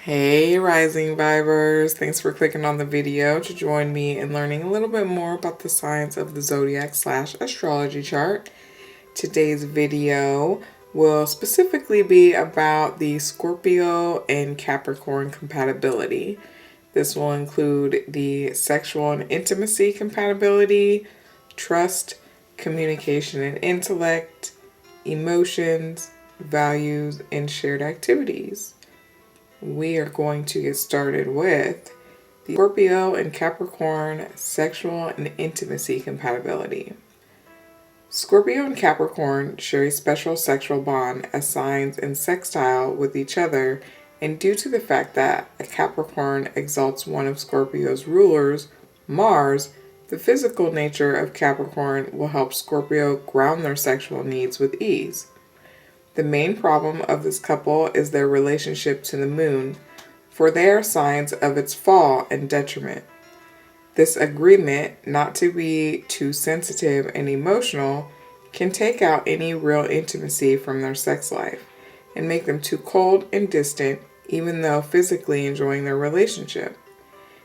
Hey Rising Vibers, thanks for clicking on the video to join me in learning a little bit more about the science of the zodiac / astrology chart. Today's video will specifically be about the Scorpio and Capricorn compatibility. This will include the sexual and intimacy compatibility, trust, communication and intellect, emotions, values, and shared activities. We are going to get started with the Scorpio and Capricorn sexual and intimacy compatibility. Scorpio and Capricorn share a special sexual bond as signs in sextile with each other, and due to the fact that a Capricorn exalts one of Scorpio's rulers, Mars, the physical nature of Capricorn will help Scorpio ground their sexual needs with ease. The main problem of this couple is their relationship to the moon, for they are signs of its fall and detriment. This agreement not to be too sensitive and emotional can take out any real intimacy from their sex life and make them too cold and distant, even though physically enjoying their relationship.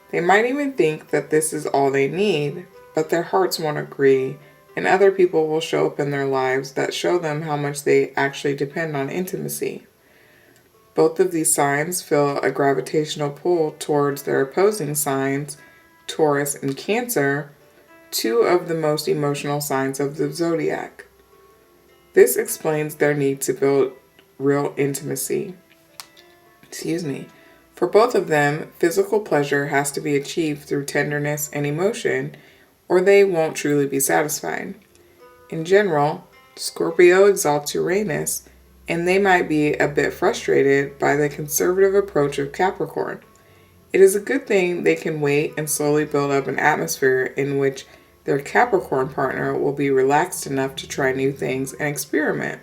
They might even think that this is all they need, but their hearts won't agree, and other people will show up in their lives that show them how much they actually depend on intimacy. Both of these signs feel a gravitational pull towards their opposing signs, Taurus and Cancer, two of the most emotional signs of the zodiac. This explains their need to build real intimacy. For both of them, physical pleasure has to be achieved through tenderness and emotion, or they won't truly be satisfied. In general, Scorpio exalts Uranus, and they might be a bit frustrated by the conservative approach of Capricorn. It is a good thing they can wait and slowly build up an atmosphere in which their Capricorn partner will be relaxed enough to try new things and experiment.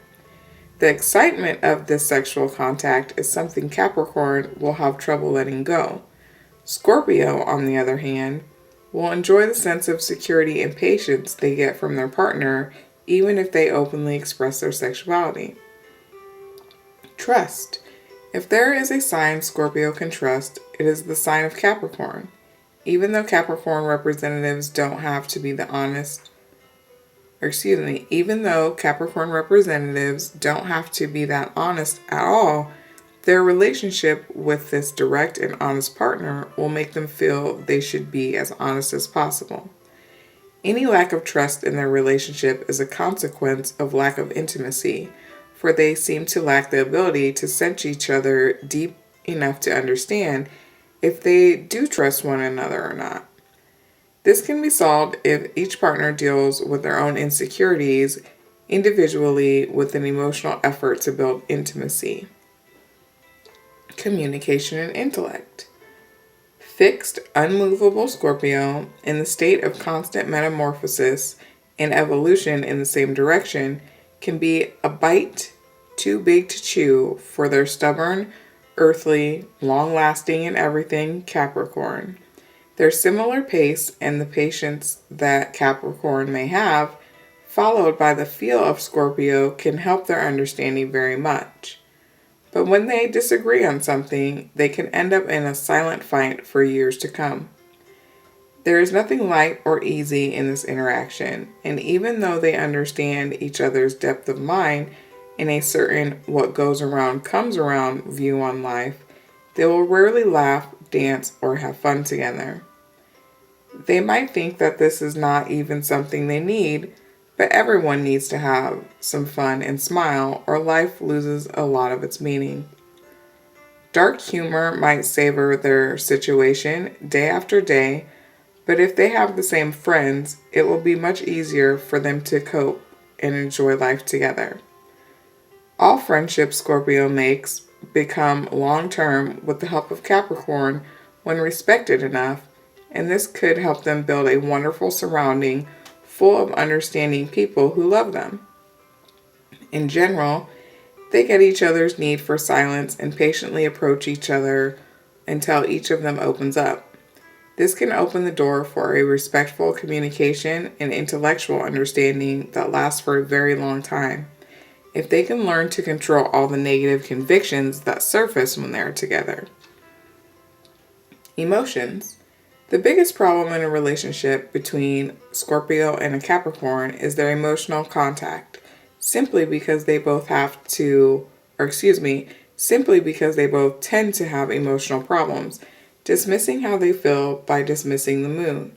The excitement of this sexual contact is something Capricorn will have trouble letting go. Scorpio, on the other hand, will enjoy the sense of security and patience they get from their partner, even if they openly express their sexuality. Trust. If there is a sign Scorpio can trust, it is the sign of Capricorn. Even though Capricorn representatives don't have to be even though Capricorn representatives don't have to be that honest at all, their relationship with this direct and honest partner will make them feel they should be as honest as possible. Any lack of trust in their relationship is a consequence of lack of intimacy, for they seem to lack the ability to sense each other deep enough to understand if they do trust one another or not. This can be solved if each partner deals with their own insecurities individually with an emotional effort to build intimacy. Communication and intellect. Fixed, unmovable Scorpio, in the state of constant metamorphosis and evolution in the same direction, can be a bite too big to chew for their stubborn, earthly, long-lasting and everything Capricorn. Their similar pace and the patience that Capricorn may have, followed by the feel of Scorpio, can help their understanding very much. But when they disagree on something, they can end up in a silent fight for years to come. There is nothing light or easy in this interaction, and even though they understand each other's depth of mind in a certain what goes around comes around view on life, they will rarely laugh, dance, or have fun together. They might think that this is not even something they need, but everyone needs to have some fun and smile, or life loses a lot of its meaning. Dark humor might savor their situation day after day, but if they have the same friends, it will be much easier for them to cope and enjoy life together. All friendships Scorpio makes become long-term with the help of Capricorn when respected enough, and this could help them build a wonderful surrounding full of understanding people who love them. In general, they get each other's need for silence and patiently approach each other until each of them opens up. This can open the door for a respectful communication and intellectual understanding that lasts for a very long time, if they can learn to control all the negative convictions that surface when they're together. Emotions. The biggest problem in a relationship between Scorpio and a Capricorn is their emotional contact, simply because they both simply because they both tend to have emotional problems, dismissing how they feel by dismissing the moon.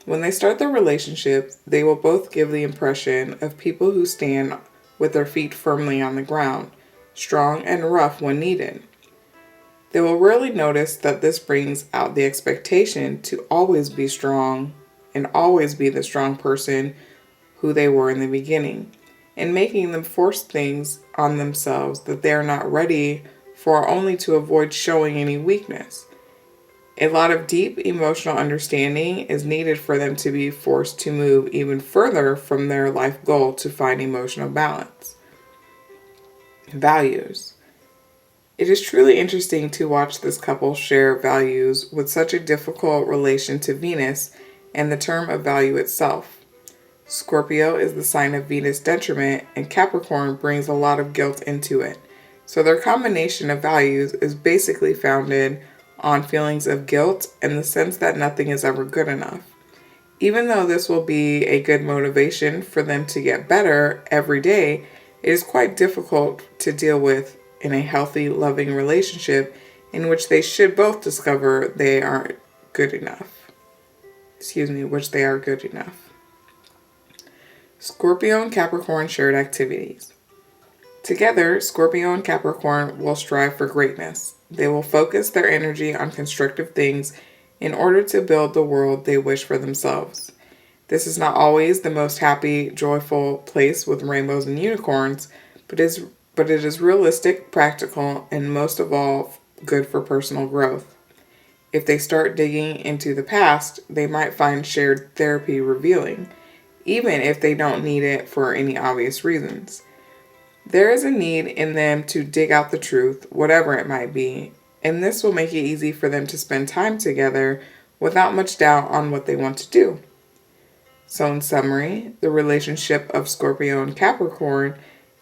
When they start their relationship, they will both give the impression of people who stand with their feet firmly on the ground, strong and rough when needed. They will rarely notice that this brings out the expectation to always be strong and always be the strong person who they were in the beginning, and making them force things on themselves that they are not ready for, only to avoid showing any weakness. A lot of deep emotional understanding is needed for them to be forced to move even further from their life goal to find emotional balance. Values. It is truly interesting to watch this couple share values with such a difficult relation to Venus and the term of value itself. Scorpio is the sign of Venus detriment, and Capricorn brings a lot of guilt into it. So their combination of values is basically founded on feelings of guilt and the sense that nothing is ever good enough. Even though this will be a good motivation for them to get better every day, it is quite difficult to deal with in a healthy, loving relationship in which they should both discover they aren't good enough. Which they are good enough. Scorpio and Capricorn shared activities. Together, Scorpio and Capricorn will strive for greatness. They will focus their energy on constructive things in order to build the world they wish for themselves. This is not always the most happy, joyful place with rainbows and unicorns, but it is realistic, practical, and most of all, good for personal growth. If they start digging into the past, they might find shared therapy revealing, even if they don't need it for any obvious reasons. There is a need in them to dig out the truth, whatever it might be, and this will make it easy for them to spend time together without much doubt on what they want to do. So in summary, the relationship of Scorpio and Capricorn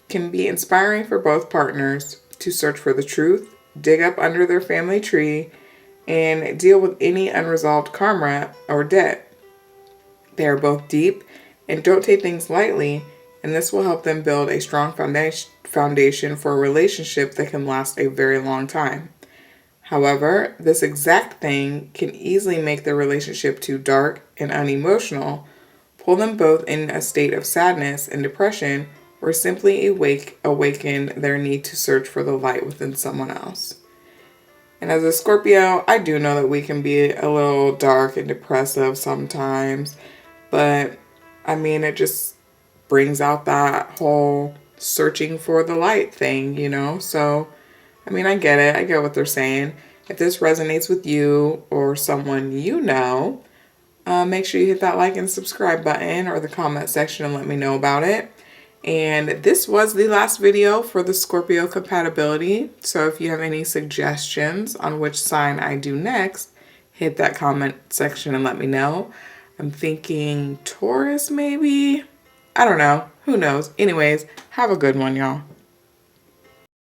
can be inspiring for both partners to search for the truth, dig up under their family tree, and deal with any unresolved karma or debt. They are both deep and don't take things lightly, and this will help them build a strong foundation for a relationship that can last a very long time. However, this exact thing can easily make the relationship too dark and unemotional, pull them both in a state of sadness and depression, or simply awaken their need to search for the light within someone else. And as a Scorpio, I do know that we can be a little dark and depressive sometimes, but it just brings out that whole searching for the light thing, So, I get it. I get what they're saying. If this resonates with you or someone you know, make sure you hit that like and subscribe button or the comment section and let me know about it. And this was the last video for the Scorpio compatibility. So if you have any suggestions on which sign I do next, hit that comment section and let me know. I'm thinking Taurus maybe. I don't know. Who knows? Anyways, have a good one, y'all.